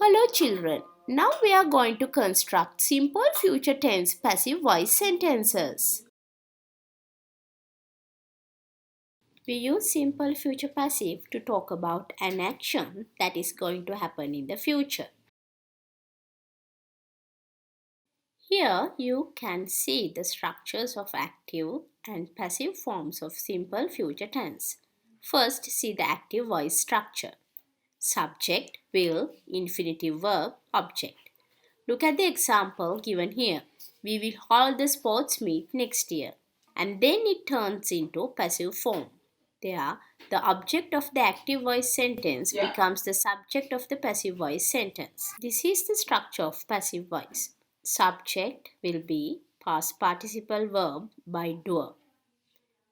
Hello children. Now we are going to construct simple future tense passive voice sentences. We use simple future passive to talk about an action that is going to happen in the future. Here you can see the structures of active and passive forms of simple future tense. First, see the active voice structure. Subject, will, infinitive verb, object. Look at the example given here. We will hold the sports meet next year. And then it turns into passive form. There, the object of the active voice sentence becomes the subject of the passive voice sentence. This is the structure of passive voice. Subject will be past participle verb by doer.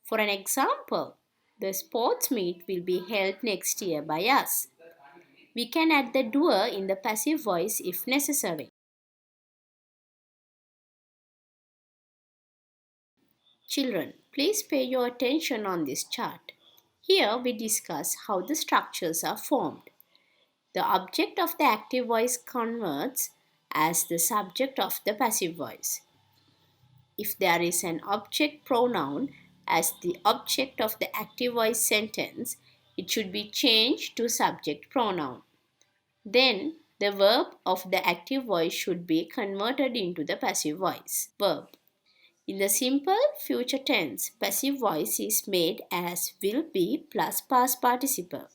For an example, the sports meet will be held next year by us. We can add the doer in the passive voice if necessary. Children, please pay your attention on this chart. Here we discuss how the structures are formed. The object of the active voice converts as the subject of the passive voice. If there is an object pronoun as the object of the active voice sentence, it should be changed to subject pronoun. Then the verb of the active voice should be converted into the passive voice verb. In the simple future tense, passive voice is made as will be plus past participle.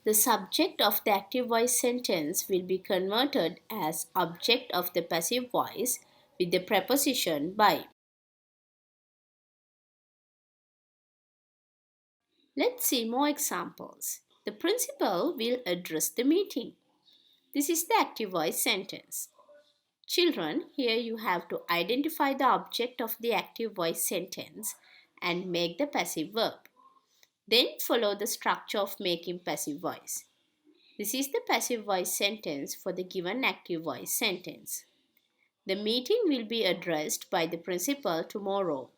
The subject of the active voice sentence will be converted as object of the passive voice with the preposition by. Let's see more examples. The principal will address the meeting. This is the active voice sentence. Children, here you have to identify the object of the active voice sentence and make the passive verb. Then follow the structure of making passive voice. This is the passive voice sentence for the given active voice sentence. The meeting will be addressed by the principal tomorrow.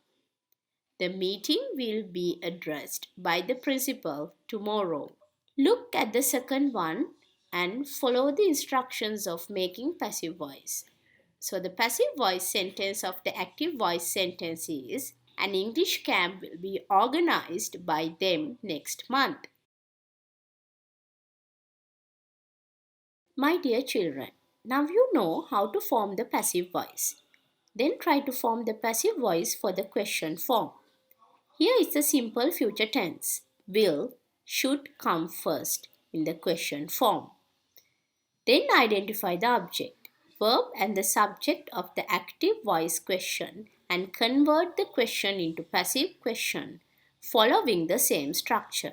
The meeting will be addressed by the principal tomorrow. Look at the second one and follow the instructions of making passive voice. So the passive voice sentence of the active voice sentence is an English camp will be organized by them next month. My dear children, now you know how to form the passive voice. Then try to form the passive voice for the question form. Here is the simple future tense. Will, should come first in the question form. Then identify the object, verb and the subject of the active voice question and convert the question into passive question following the same structure.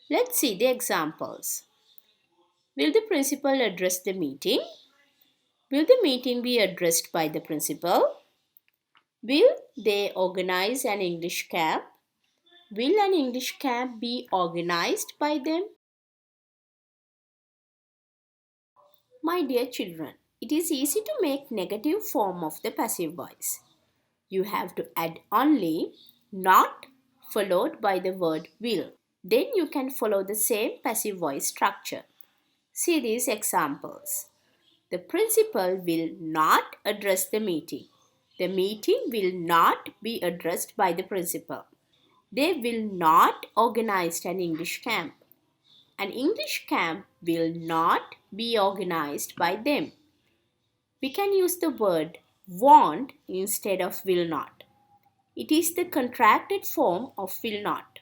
Let's see the examples. Will the principal address the meeting? Will the meeting be addressed by the principal? Will they organize an English camp? Will an English camp be organized by them? My dear children, it is easy to make negative form of the passive voice. You have to add only not followed by the word will. Then you can follow the same passive voice structure. See these examples. The principal will not address the meeting. The meeting will not be addressed by the principal. They will not organize an English camp. An English camp will not be organized by them. We can use the word won't instead of will not. It is the contracted form of will not.